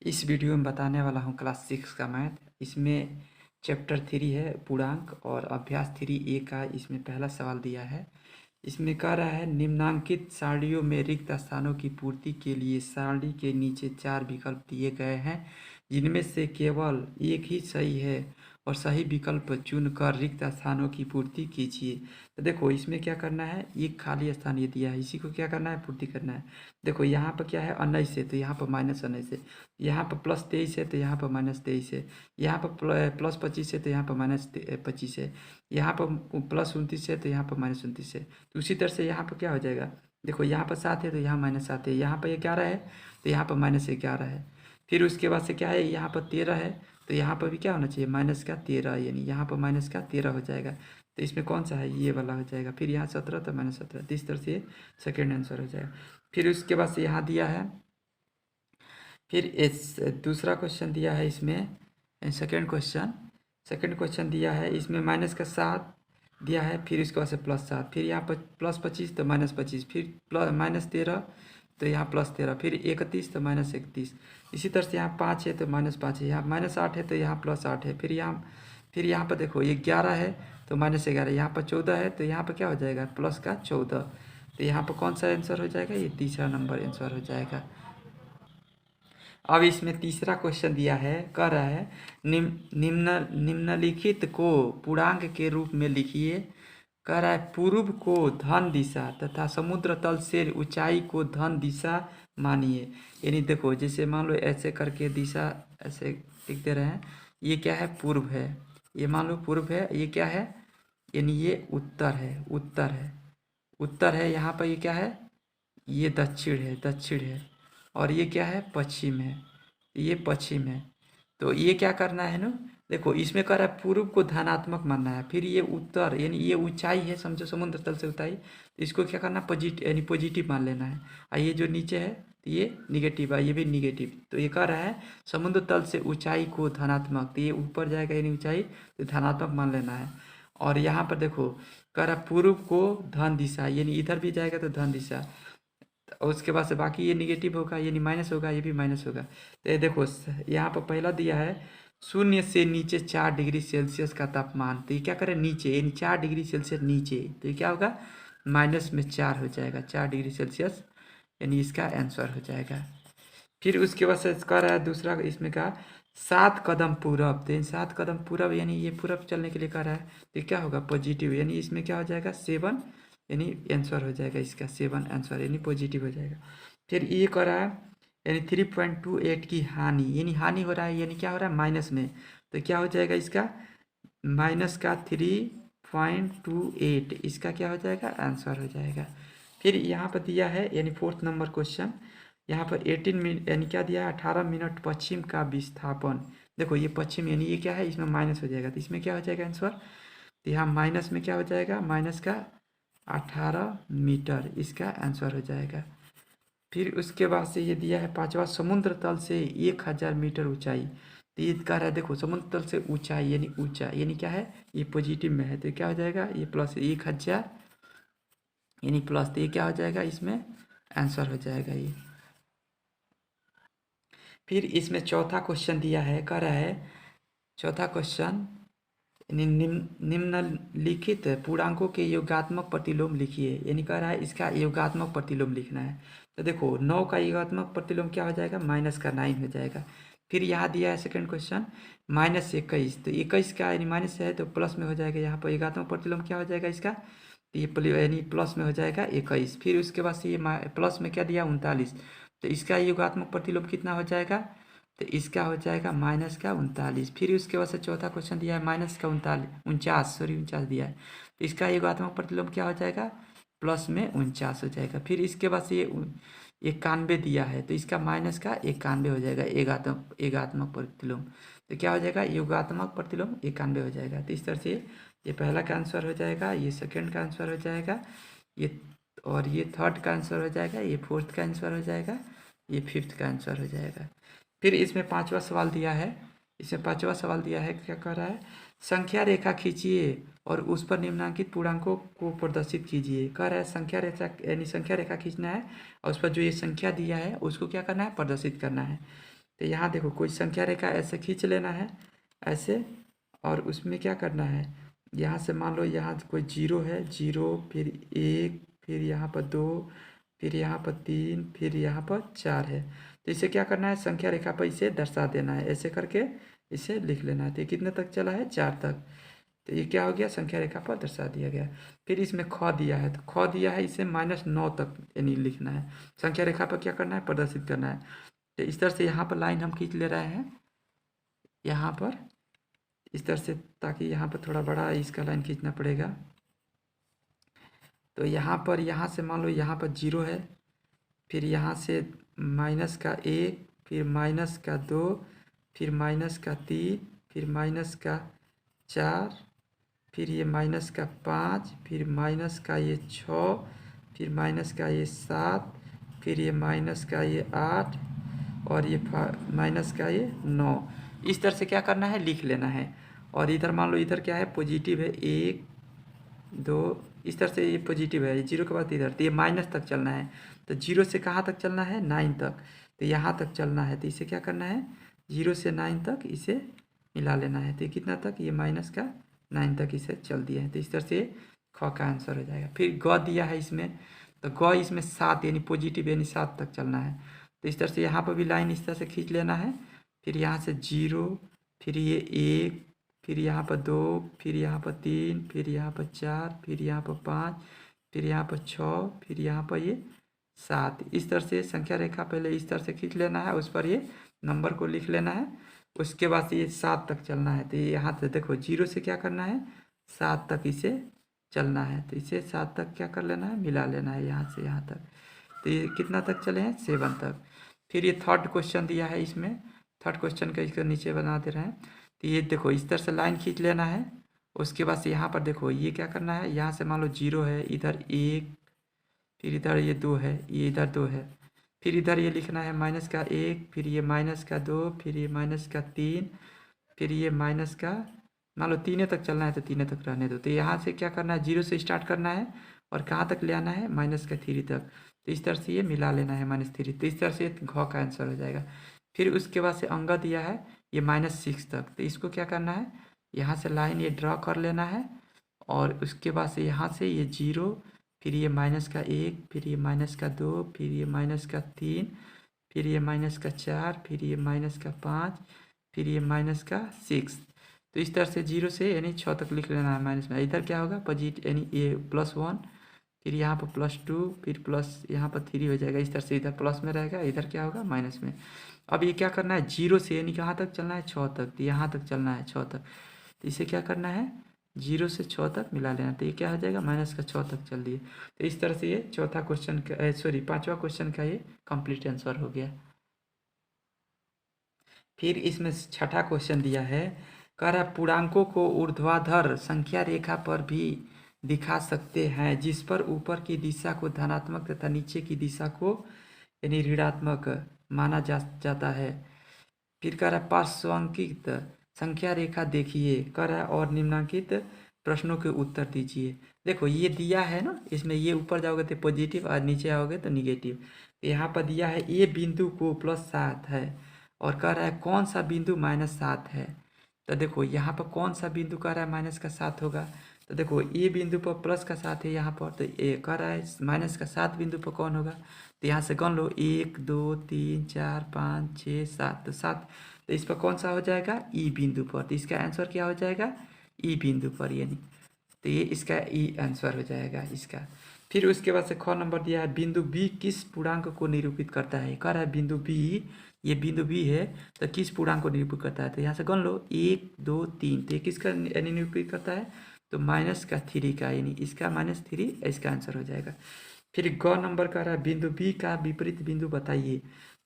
इस वीडियो में बताने वाला हूँ क्लास 6 का मैथ। इसमें चैप्टर 3 है पूर्णांक और अभ्यास 3A का इसमें पहला सवाल दिया है। इसमें कह रहा है निम्नांकित सारणियों में रिक्त स्थानों की पूर्ति के लिए सारणी के नीचे 4 विकल्प दिए गए हैं, जिनमें से केवल एक ही सही है और सही विकल्प चुनकर रिक्त स्थानों की पूर्ति कीजिए। तो देखो इसमें क्या करना है, एक खाली स्थान ये दिया है, इसी को क्या करना है, पूर्ति करना है। देखो यहाँ पर क्या है 19 है तो यहाँ पर -19 है, यहाँ पर +23 है तो यहाँ पर -23 है, यहाँ पर +25 है तो यहाँ पर -25 है, यहाँ पर +29 है तो यहाँ पर -29 है। तो उसी तरह से यहाँ पर क्या हो जाएगा, देखो यहाँ पर 7 है तो यहाँ -7 है, यहाँ पर 11 है तो यहाँ पर -11 है। फिर उसके बाद से क्या है, यहाँ पर 13 है तो यहाँ पर भी क्या होना चाहिए, -13, यानी यहाँ पर -13 हो जाएगा। तो इसमें कौन सा है, ये वाला हो जाएगा। फिर यहाँ 17 तो -17, तो इस तरह से सेकेंड आंसर हो जाएगा। फिर उसके बाद से यहाँ दिया है, फिर इस दूसरा क्वेश्चन दिया है इसमें, सेकंड क्वेश्चन दिया है इसमें -7 दिया है, फिर इसके बाद से +7, फिर यहाँ पर +25 तो -25, फिर -13 तो यहाँ +13, फिर 31 तो -31। इसी तरह से यहाँ 5 है तो -5 है, यहाँ -8 है तो यहाँ +8 है, फिर यहाँ पर देखो ये 11 है तो -11, यहाँ पर 14 है तो यहाँ पर क्या हो जाएगा, प्लस का 14। तो यहाँ पर कौन सा आंसर हो जाएगा, ये तीसरा नंबर आंसर हो जाएगा। अब इसमें तीसरा क्वेश्चन दिया है, कह रहा है निम्नलिखित को पूर्णांक के रूप में लिखिए। कह रहा है पूर्व को धन दिशा तथा समुद्र तल से ऊंचाई को धन दिशा मानिए। यानी देखो जैसे मान लो ऐसे करके दिशा ऐसे लिख दे रहे हैं, ये क्या है, पूर्व है, ये मान लो पूर्व है, ये क्या है, यानी ये उत्तर है, उत्तर है। यहाँ पर ये क्या है, ये दक्षिण है, और ये क्या है, पश्चिम है, ये पश्चिम है। तो ये क्या करना है ना, देखो इसमें कह रहा है पूर्व को धनात्मक मानना है, फिर ये उत्तर यानी ये ऊंचाई है, समझो समुद्र तल से ऊंचाई, तो इसको क्या करना, पॉजिटिव यानी पॉजिटिव मान लेना है। और ये जो नीचे है तो ये निगेटिव है, ये भी निगेटिव। तो ये कह रहा है समुद्र तल से ऊंचाई को धनात्मक, तो ये ऊपर जाएगा यानी ऊंचाई, तो धनात्मक मान लेना है। और यहाँ पर देखो कह रहा पूर्व को धन दिशा, यानी इधर भी जाएगा तो धन दिशा, और उसके बाद से बाकी ये निगेटिव होगा, यानी माइनस होगा, ये भी माइनस होगा। तो ये देखो यहाँ पर पहला दिया है 0 से नीचे 4 डिग्री सेल्सियस का तापमान, तो ये क्या करें, नीचे यानी 4 डिग्री सेल्सियस नीचे, तो ये क्या होगा, -4 हो जाएगा, 4 डिग्री सेल्सियस, यानी इसका आंसर हो जाएगा। फिर उसके बाद से कह रहा है दूसरा इसमें का 7 कदम पूरब, तो 7 कदम पूरब यानी ये पूरब चलने के लिए कह रहा है, तो क्या होगा, पॉजिटिव, यानी इसमें क्या हो जाएगा, 7, यानी आंसर हो जाएगा इसका 7 आंसर, यानी पॉजिटिव हो जाएगा। फिर ये कह रहा है यानी 3.28 की हानि, यानी हानि हो रहा है, यानी क्या हो रहा है, माइनस में, तो क्या हो जाएगा इसका, माइनस का 3.28, इसका क्या हो जाएगा, आंसर हो जाएगा। फिर यहाँ पर दिया है यानी 4th नंबर क्वेश्चन, यहाँ पर 18 मिनट यानी क्या दिया है, 18 मिनट पश्चिम का विस्थापन। देखो ये पश्चिम यानी ये क्या है, इसमें माइनस हो जाएगा, तो इसमें क्या हो जाएगा आंसर, तो यहाँ माइनस में क्या हो जाएगा, माइनस का 18 मीटर, इसका आंसर हो जाएगा। फिर उसके बाद से ये दिया है 5वां, समुद्र तल से 1000 मीटर ऊंचाई, तो ये कह रहा है देखो समुद्र तल से ऊंचाई यानी ऊंचा, यानी क्या है, ये पॉजिटिव में है, तो क्या हो जाएगा, ये प्लस 1000 यानी प्लस, तो ये क्या हो जाएगा, इसमें आंसर हो जाएगा ये। फिर इसमें चौथा क्वेश्चन दिया है, कह रहा है चौथा क्वेश्चन निम्नलिखित पूर्णांकों के योगात्मक प्रतिलोम लिखिए, यानी कह रहा है इसका योगात्मक प्रतिलोम लिखना है। तो देखो 9 का योगात्मक प्रतिलोम क्या हो जाएगा, -9 हो जाएगा। फिर यहाँ दिया है सेकंड क्वेश्चन -21, तो 21 का यानी माइनस है तो प्लस में हो जाएगा, यहाँ पर योगात्मक प्रतिलोम क्या हो जाएगा इसका, तो ये यानी प्लस में हो जाएगा 21। फिर उसके बाद से ये प्लस में क्या दिया 39, तो इसका योगात्मक प्रतिलोम कितना हो जाएगा, तो इसका हो जाएगा -39। फिर उसके बाद से चौथा क्वेश्चन दिया है -49 दिया है, तो इसका योगात्मक प्रतिलोम क्या हो जाएगा, प्लस में 49 हो जाएगा। फिर इसके बाद से ये 91 दिया है, तो इसका -91 हो जाएगा एगात्मक प्रतिलोम, तो क्या हो जाएगा, योगात्मक प्रतिलोम 91 हो जाएगा। तो इस तरह से ये पहला का आंसर हो जाएगा, ये सेकेंड का आंसर हो जाएगा, ये और ये थर्ड का आंसर हो जाएगा, ये फोर्थ का आंसर हो जाएगा, ये फिफ्थ का आंसर हो जाएगा। फिर इसमें 5वां सवाल दिया है, क्या कह रहा है, संख्या रेखा खींचिए और उस पर निम्नांकित पूर्णांकों को प्रदर्शित कीजिए। कह रहा है संख्या रेखा यानी संख्या रेखा खींचना है और उस पर जो ये संख्या दिया है उसको क्या करना है, प्रदर्शित करना है। तो यहाँ देखो कोई संख्या रेखा ऐसे खींच लेना है ऐसे, और उसमें क्या करना है, यहाँ से मान लो यहाँ कोई जीरो है, जीरो, फिर एक, फिर यहाँ पर दो, फिर यहाँ पर तीन, फिर यहाँ पर चार है। तो इसे क्या करना है, संख्या रेखा पर इसे दर्शा देना है, ऐसे करके इसे लिख लेना है। तो ये कितने तक चला है, 4 तक। तो ये क्या हो गया, संख्या रेखा पर दर्शा दिया गया। फिर इसमें ख दिया है, तो ख दिया है, इसे -9 तक यानी लिखना है, संख्या रेखा पर क्या करना है, प्रदर्शित करना है। तो इस तरह से यहाँ पर लाइन हम खींच ले रहे हैं, यहाँ पर इस तरह से, ताकि यहाँ पर थोड़ा बड़ा इसका लाइन खींचना पड़ेगा। तो यहाँ पर, यहाँ से मान लो यहाँ पर जीरो है, फिर यहाँ से -1, फिर -2, फिर -3, फिर -4, फिर ये -5, फिर -6, फिर -7, फिर ये -8, और ये -9। इस तरह से क्या करना है, लिख लेना है। और इधर मान लो इधर क्या है, पॉजिटिव है, 1 2, इस तरह से ये पॉजिटिव है, जीरो के बाद इधर, तो ये माइनस तक चलना है। तो जीरो से कहाँ तक चलना है, 9 तक। तो यहाँ तक चलना है, तो इसे क्या करना है, 0 से 9 तक इसे मिला लेना है। तो ये कितना तक, ये -9 तक इसे चल दिया है। तो इस तरह से ख का आंसर हो जाएगा। फिर ग दिया है इसमें, तो ग इसमें 7 यानी पॉजिटिव यानी 7 तक चलना है। तो इस तरह से यहाँ पर भी लाइन इस तरह से खींच लेना है। फिर यहाँ से 0, फिर ये 1, फिर यहाँ पर 2, फिर यहाँ पर 3, फिर यहाँ पर 4, फिर यहाँ पर 5, फिर यहाँ पर 6, फिर यहाँ पर ये 7। इस तरह से संख्या रेखा पहले इस तरह से खींच लेना है, उस पर ये नंबर को लिख लेना है। उसके बाद ये 7 तक चलना है। तो ये यहाँ से देखो, 0 से क्या करना है, 7 तक इसे चलना है। तो इसे 7 तक क्या कर लेना है, मिला लेना है यहाँ से यहाँ तक। तो ये कितना तक चले हैं, 7 तक। फिर ये थर्ड क्वेश्चन दिया है इसमें, थर्ड क्वेश्चन का इसको नीचे बना दे रहे हैं। तो ये देखो इस तरह से लाइन खींच लेना है। उसके बाद से यहाँ पर देखो ये क्या करना है, यहाँ से मान लो 0 है, इधर 1, फिर इधर ये 2 है, ये इधर 2 है, फिर इधर ये लिखना है -1, फिर ये -2, फिर ये -3, फिर ये माइनस का, मान लो 3 तक चलना है तो 3 तक रहने दो। तो यहाँ से क्या करना है, 0 से स्टार्ट करना है और कहाँ तक ले आना है, -3 तक। तो इस तरह से ये मिला लेना है -3। तो इस तरह से घ का आंसर हो जाएगा। फिर उसके बाद से अंग दिया है ये -6 तक। तो इसको क्या करना है, यहाँ से लाइन ये ड्रॉ कर लेना है, और उसके बाद से यहाँ से ये 0, फिर ये -1, फिर ये -2, फिर ये -3, फिर ये -4, फिर ये -5, फिर ये -6। तो इस तरह से 0 से यानी 6 तक लिख लेना है माइनस में। इधर क्या होगा, पॉजिटिव यानी ये +1, फिर यहाँ पर +2, फिर प्लस यहाँ पर 3 हो जाएगा। इस तरह से इधर प्लस में रहेगा, इधर क्या होगा, माइनस में। अब ये क्या करना है, 0 से यानी कहाँ तक चलना है, 6 तक। तो यहाँ तक चलना है 6 तक। तो इसे क्या करना है, 0 से 6 तक मिला लेना। तो ये क्या हो जाएगा, -6 तक चल दिए। तो इस तरह से ये चौथा क्वेश्चन का, सॉरी 5वां क्वेश्चन का ये कंप्लीट आंसर हो गया। फिर इसमें छठा क्वेश्चन दिया है, कह रहा है पूर्णांकों को ऊर्ध्वाधर संख्या रेखा पर भी दिखा सकते हैं, जिस पर ऊपर की दिशा को धनात्मक तथा नीचे की दिशा को यानी ऋणात्मक माना जाता है। फिर कह रहा है पार्श्वांकित संख्या रेखा देखिए, कह रहा है और निम्नलिखित प्रश्नों के उत्तर दीजिए। देखो ये दिया है ना, इसमें ये ऊपर जाओगे तो पॉजिटिव और नीचे आओगे तो निगेटिव। यहाँ पर दिया है ए बिंदु को +7 है, और कह रहा है कौन सा बिंदु -7 है। तो देखो यहाँ पर कौन सा बिंदु कह रहा है -7 होगा। तो देखो ए बिंदु पर +7 है यहाँ पर, तो ए कह रहा है -7 बिंदु पर कौन होगा। तो यहाँ से गन लो 1 2 3 4 5 6 7, तो 7। तो इस पर कौन सा हो जाएगा, ई बिंदु पर। तो इसका आंसर क्या हो जाएगा, ई बिंदु पर यानी। तो ये इसका ई आंसर हो जाएगा इसका। फिर उसके बाद से ख नंबर दिया है, बिंदु बी किस पूर्णांक को निरूपित करता है। कह रहा है बिंदु बी, ये बिंदु बी है तो किस पूर्णांक को निरूपित करता है। तो यहाँ से गन लो 1 2 3, तो ये किसका यानी निरूपित करता है, तो -3 का, यानी इसका -3 इसका आंसर हो जाएगा। फिर ग नंबर कह रहा है बिंदु बी का विपरीत बिंदु बताइए।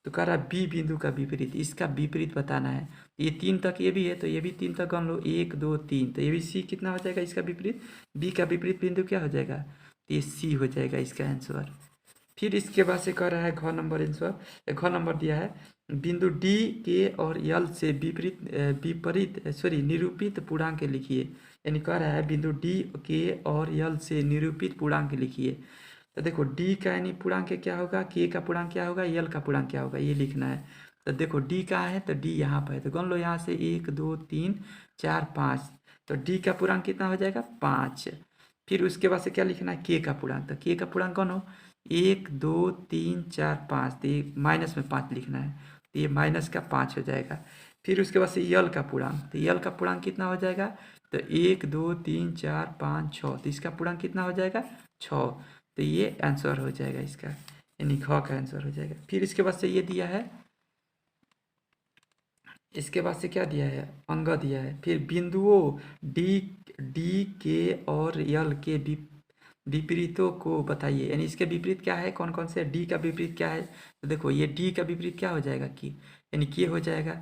तो कह रहा है बी बिंदु का विपरीत, इसका विपरीत बताना है। ये 3 तक ये भी है, तो ये भी 3 तक गन लो 1 2 3, तो ये भी सी कितना हो जाएगा इसका विपरीत, बी का विपरीत बिंदु क्या हो जाएगा, तो ये सी हो जाएगा इसका आंसर। फिर इसके बाद से कह रहा है घ नंबर आंसर, घ नंबर दिया है बिंदु डी के और यल से निरूपित पूर्णांक लिखिए। यानी कह रहा है बिंदु डी के और यल से निरूपित पूर्णांक लिखिए। तो देखो डी का यानी पूर्णांक क्या होगा, के का पूर्णांक क्या होगा, यल का पूर्णांक क्या होगा, ये लिखना है। तो देखो डी कहाँ है, तो डी यहाँ पर है, तो गन लो यहाँ से 1 2 3 4 5, तो डी का पूर्णांक कितना हो जाएगा 5। फिर उसके बाद से क्या लिखना है, के का पूर्णांक, तो के का पूर्णांक कौन हो 1 2 3 4 5, तो ये माइनस में 5 लिखना है, तो ये माइनस का 5 हो जाएगा। फिर उसके बाद से यल का पूर्णांक, तो यल का पूर्णांक कितना हो जाएगा, तो 1 2 3 4 5 6, तो इसका पूर्णांक कितना हो जाएगा 6, तो ये आंसर हो जाएगा इसका, यानी ख का आंसर हो जाएगा। फिर इसके बाद से ये दिया है, इसके बाद से क्या दिया है, अंग दिया है। फिर बिंदुओं डी डी के और यल के विपरीतों को बताइए, यानी इसके विपरीत क्या है, कौन कौन से, डी का विपरीत क्या है, तो देखो ये डी का विपरीत क्या हो जाएगा की, यानी के हो जाएगा।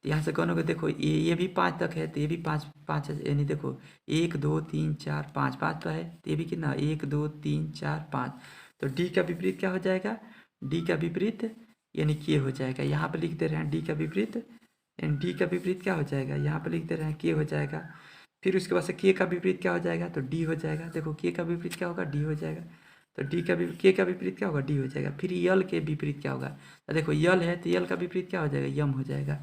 तो यहाँ से कौन होगा, देखो ये भी 5 तक है, तो ये भी 5 5 है, यानी देखो 1 2 3 4 5 5 तो है, तो ये भी कितना 1 2 3 4 5, तो डी का विपरीत क्या हो जाएगा, डी का विपरीत यानी के हो जाएगा। यहाँ पर लिख दे रहे हैं डी का विपरीत, यानी डी का विपरीत क्या हो जाएगा, यहाँ पर लिख दे रहे हैं के हो जाएगा। फिर उसके बाद से के का विपरीत क्या हो जाएगा, तो डी हो जाएगा। देखो के का विपरीत क्या होगा, डी हो जाएगा, तो डी का के का विपरीत क्या होगा, डी हो जाएगा। फिर यल के विपरीत क्या होगा, तो देखो यल है, तो यल का विपरीत क्या हो जाएगा, यम हो जाएगा,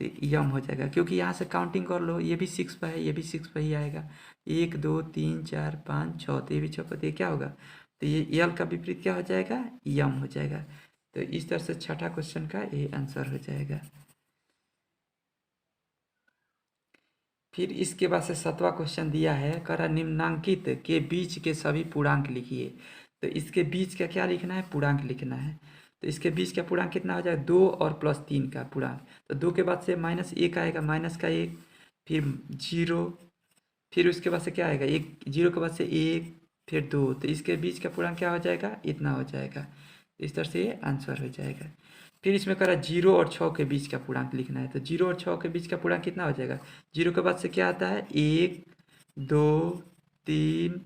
तो यम हो जाएगा, क्योंकि यहाँ से काउंटिंग कर लो, ये भी 6 पर है, ये भी 6 पर ही आएगा, 1 2 3 4 5 6, तो ये भी 6 पर, तो ये क्या होगा, तो ये यल का विपरीत क्या हो जाएगा, यम हो जाएगा। तो इस तरह से छठा क्वेश्चन का ये आंसर हो जाएगा। फिर इसके बाद से 7वां क्वेश्चन दिया है, करा निम्नांकित के बीच के सभी पूर्णांक लिखिए। तो इसके बीच का क्या लिखना है, पूर्णांक लिखना है। तो इसके बीच का पूर्णांक कितना हो जाएगा, 2 और +3 का पूर्णांक, तो 2 के बाद से -1 आएगा, -1, फिर 0, फिर उसके बाद से क्या आएगा, 1 0 के बाद से 1 फिर 2, तो इसके बीच का पूर्णांक क्या हो जाएगा, इतना हो जाएगा। इस तरह से ये आंसर हो जाएगा। फिर इसमें करा 0 और 6 के बीच का पूर्णांक लिखना है, तो 0 और 6 के बीच का पूर्णांक कितना हो जाएगा, 0 के बाद से क्या आता है, 1 2 3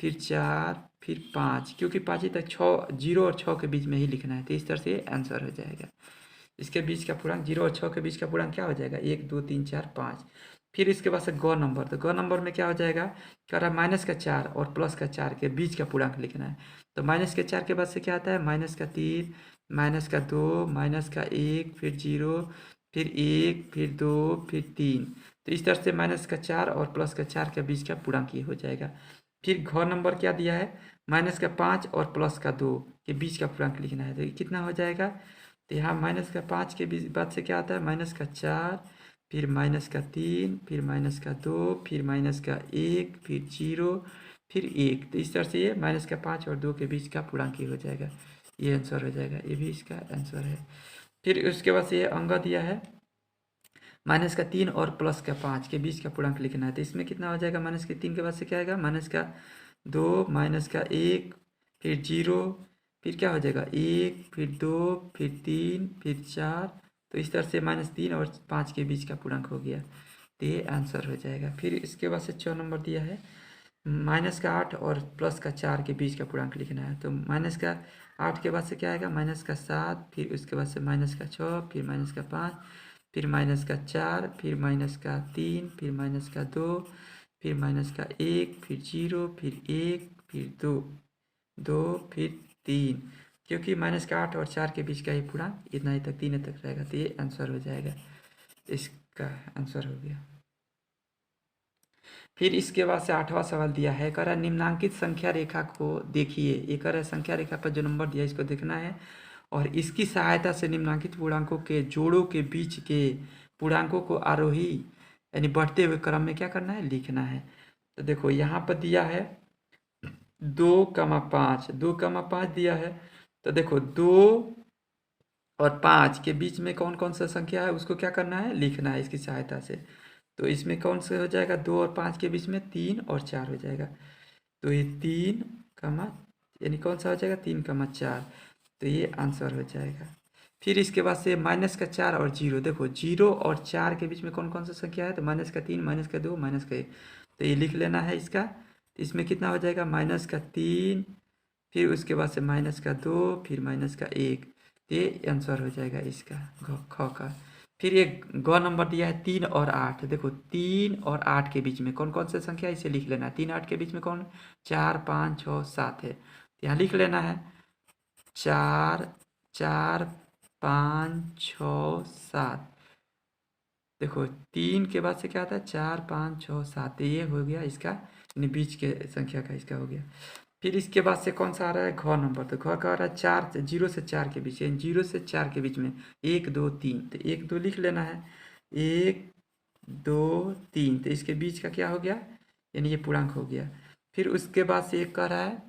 फिर 4 फिर 5, क्योंकि 5 ही तक 6 0 और 6 के बीच में ही लिखना है, तो इस तरह से आंसर हो जाएगा। इसके बीच का पूर्णांक 0 और 6 के बीच का पूर्णांक क्या हो जाएगा, 1 2 3 4 5। फिर इसके बाद से ग नंबर, तो ग नंबर में क्या हो जाएगा, कह रहा -4 और +4 के बीच का पूर्णांक लिखना है। तो -4 के बाद से क्या आता है, -3 -2 -1 फिर 0 फिर 1 फिर 2 फिर 3, तो इस तरह से -4 और +4 के बीच का पूर्णांक ये हो जाएगा। फिर घ नंबर क्या दिया है, -5 और +2 के बीच का पूर्णांक लिखना है, तो ये कितना हो जाएगा, तो यहाँ -5 के बीच बाद से क्या आता है, -4 फिर -3 फिर -2 फिर -1 फिर 0 फिर 1, तो इस तरह से ये -5 और 2 के बीच का पूर्णांक ही हो जाएगा, ये आंसर हो जाएगा, ये भी इसका आंसर है। फिर उसके बाद से ये अंग दिया है, -3 और +5 के बीच का पूर्णांक लिखना है, तो इसमें कितना हो जाएगा, -3 के बाद से क्या आएगा, -2 -1 फिर 0 फिर क्या हो जाएगा, 1 फिर 2 फिर 3 फिर 4, तो इस तरह से -3 और 5 के बीच का पूर्णांक हो गया, तो ये आंसर हो जाएगा। फिर इसके बाद से 6 नंबर दिया है, -8 और +4 के बीच का पूर्णांक लिखना है, तो -8 के बाद से क्या आएगा, -7 फिर उसके बाद से -6 फिर -5 फिर -4 फिर -3 फिर -2 फिर -1 फिर 0 फिर 1 फिर 2 फिर 3, क्योंकि -8 और 4 के बीच का ही पूर्णांक इतना ही तक 3 तक रहेगा, तो ये आंसर हो जाएगा, इसका आंसर हो गया। फिर इसके बाद से 8वां सवाल दिया है, कह रहा निम्नांकित संख्या रेखा को देखिए। ये कह रहा है संख्या रेखा पर जो नंबर दिया है इसको देखना है, और इसकी सहायता से निम्नांकित पूर्णांकों के जोड़ों के बीच के पूर्णांकों को आरोही यानी बढ़ते हुए क्रम में क्या करना है, लिखना है। तो देखो यहाँ पर दिया है 2,5 2,5 दिया है, तो देखो 2 और 5 के बीच में कौन कौन सा संख्या है उसको क्या करना है, लिखना है इसकी सहायता से। तो इसमें कौन से हो जाएगा, 2 और 5 के बीच में 3 और 4 हो जाएगा, तो ये 3, यानी कौन सा हो जाएगा, 3,4, तो ये आंसर हो जाएगा। फिर इसके बाद से -4 और 0, देखो 0 और 4 के बीच में कौन कौन सा संख्या है, तो -3 -2 -1, तो ये लिख लेना है इसका। तो इसमें कितना हो जाएगा, -3 फिर उसके बाद से -2 फिर -1, ये आंसर हो जाएगा इसका ख का। फिर एक ग नंबर दिया है 3 और 8, देखो 3 और 8 के बीच में कौन कौन से संख्या है, इसे लिख लेना है। 3 8 के बीच में कौन, 4 5 6 7 है, यहाँ लिख लेना है 4 4 5 6 7। देखो 3 के बाद से क्या आता है 4 5 6 7, ये हो गया इसका यानी बीच के संख्या का इसका हो गया। फिर इसके बाद से कौन सा आ रहा है घ नंबर, तो घ का आ रहा है 4 से 0 से 4 के बीच, यानी 0 से 4 के बीच में 1 2 3, तो 1 2 लिख लेना है, 1 2 3, तो इसके बीच का क्या हो गया यानी ये पूर्णांक हो गया। फिर उसके बाद से एक कह रहा है,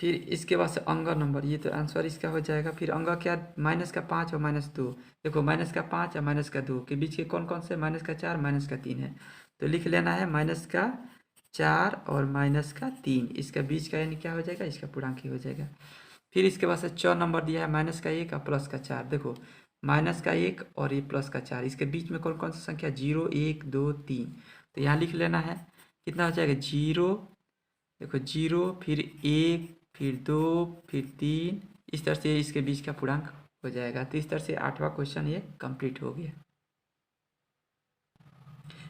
फिर इसके बाद से अंग नंबर, ये तो आंसर इसका हो जाएगा। फिर अंग क्या -5 और -2, देखो -5 और -2 के बीच के कौन कौन से -4 -3 है, तो लिख लेना है -4 और -3, इसका बीच का यानी क्या हो जाएगा इसका पूर्णांक ही हो जाएगा। फिर इसके बाद से 4 नंबर दिया है -1 और +4, देखो -1 और ये +4, इसके बीच में कौन कौन सी संख्या 0 1 2 3, तो यहाँ लिख लेना है कितना हो जाएगा 0, देखो 0 फिर 1 फिर 2 फिर 3, इस तरह से इसके बीच का पूर्णांक हो जाएगा। तो इस तरह से 8वां क्वेश्चन ये कंप्लीट हो गया।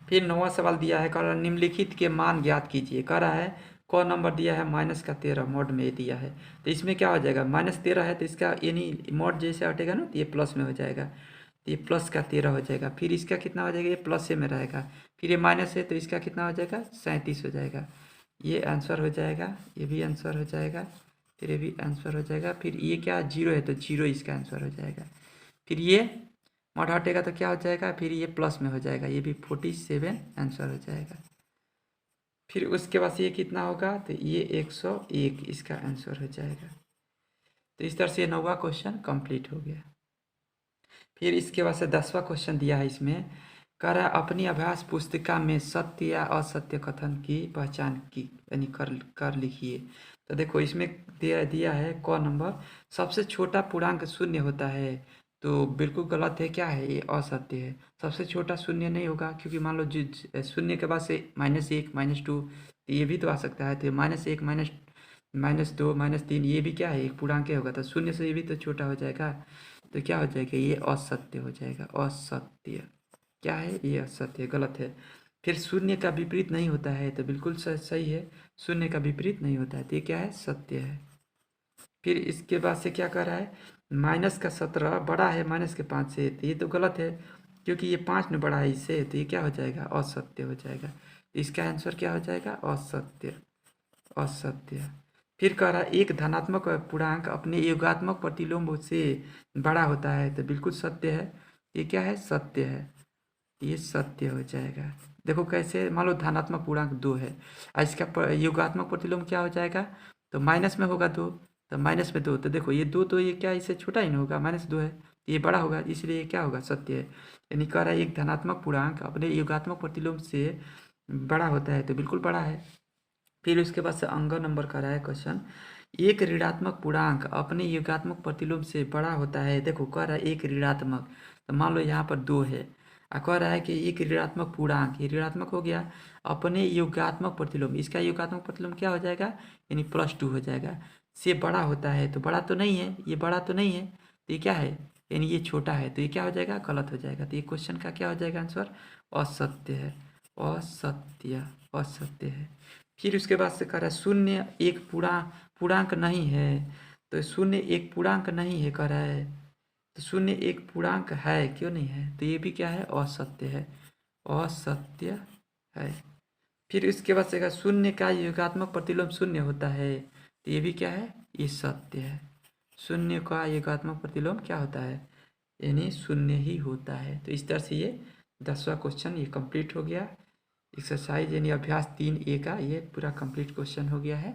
फिर 9वां सवाल दिया है, कह रहा है निम्नलिखित के मान ज्ञात कीजिए, कह रहा है क नंबर दिया है -13 मोड में दिया है, तो इसमें क्या हो जाएगा -13 है तो इसका यानी मोड जैसे हटेगा ना तो ये प्लस में हो जाएगा, तो ये +13 हो जाएगा। फिर इसका कितना हो जाएगा ये प्लस में रहेगा, फिर ये माइनस है तो इसका कितना हो जाएगा 37 हो जाएगा, ये आंसर हो जाएगा, ये भी आंसर हो जाएगा, फिर ये भी आंसर हो जाएगा। फिर ये क्या 0 है तो 0 इसका आंसर हो जाएगा। फिर ये मॉड हटेगा तो क्या हो जाएगा फिर ये प्लस में हो जाएगा, ये भी 47 आंसर हो जाएगा। फिर उसके बाद ये कितना होगा तो ये 101 इसका आंसर हो जाएगा। तो इस तरह से 9वां क्वेश्चन कंप्लीट हो गया। फिर इसके बाद से 10वां क्वेश्चन दिया है, इसमें कह रहा है अपनी अभ्यास पुस्तिका में सत्य या असत्य कथन की पहचान की यानी कर लिखिए। तो देखो इसमें दिया है क नंबर, सबसे छोटा पूर्णांक शून्य होता है, तो बिल्कुल गलत है, क्या है ये असत्य है, सबसे छोटा शून्य नहीं होगा, क्योंकि मान लो जो शून्य के बाद से -1 -2 तो ये भी तो आ सकता है, तो -1 -2 -3 ये भी क्या है एक पूर्णांक होगा, तो शून्य से ये भी तो छोटा हो जाएगा, तो क्या हो जाएगा ये असत्य हो जाएगा, असत्य क्या है ये असत्य गलत है। फिर शून्य का विपरीत नहीं होता है, तो बिल्कुल सही है, शून्य का विपरीत नहीं होता है, तो ये क्या है सत्य है। फिर इसके बाद से क्या कर रहा है -17 बड़ा है -5 से, तो ये तो गलत है, क्योंकि ये 5 में बड़ा है इससे, तो ये क्या हो जाएगा असत्य हो जाएगा, तो इसका आंसर क्या हो जाएगा असत्य, असत्य। फिर कह रहा है एक धनात्मक पूर्णांक अपने योगात्मक प्रतिलोम से बड़ा होता है, तो बिल्कुल सत्य है, ये क्या है सत्य है, ये सत्य हो जाएगा। देखो कैसे, मान लो धनात्मक पूर्णांक 2 है और इसका योगात्मक प्रतिलोम क्या हो जाएगा, तो माइनस में होगा 2, तो माइनस में 2, तो देखो ये 2 तो ये क्या इससे छोटा ही नहीं होगा, -2 है, ये बड़ा होगा, इसलिए ये क्या होगा सत्य है। यानी कह रहा है एक धनात्मक पूर्णांक अपने योगात्मक प्रतिलोम से बड़ा होता है, तो बिल्कुल बड़ा है। फिर उसके बाद से अंग नंबर का रहा है क्वेश्चन, एक ऋणात्मक पूर्णांक अपने योगात्मक प्रतिलोम से बड़ा होता है, देखो कह रहा है एक ऋणात्मक, तो मान लो यहाँ पर 2 है और कह रहा है कि एक ऋणात्मक पूर्णांक, ये ऋणात्मक हो गया अपने योगात्मक प्रतिलोम, इसका योगात्मक प्रतिलोम क्या हो जाएगा यानी +2 हो जाएगा, से बड़ा होता है, तो बड़ा तो नहीं है, ये बड़ा तो नहीं है, तो ये क्या है यानी ये छोटा है, तो ये क्या हो जाएगा गलत हो जाएगा, तो ये क्वेश्चन का क्या हो जाएगा आंसर असत्य है, असत्य असत्य है। फिर उसके बाद से कह रहा है शून्य एक पूर्णांक नहीं है, तो शून्य एक पूर्णांक नहीं है कह रहा है, तो शून्य एक पूर्णांक है क्यों नहीं है, तो ये भी क्या है असत्य है, असत्य है। फिर इसके बाद से कहा शून्य का योगात्मक प्रतिलोम शून्य होता है, तो ये भी क्या है ये सत्य है, शून्य का योगात्मक प्रतिलोम क्या होता है यानी शून्य ही होता है। तो इस तरह से ये 10वां क्वेश्चन ये कंप्लीट हो गया, एक्सरसाइज यानी अभ्यास 3A का ये पूरा कंप्लीट क्वेश्चन हो गया है।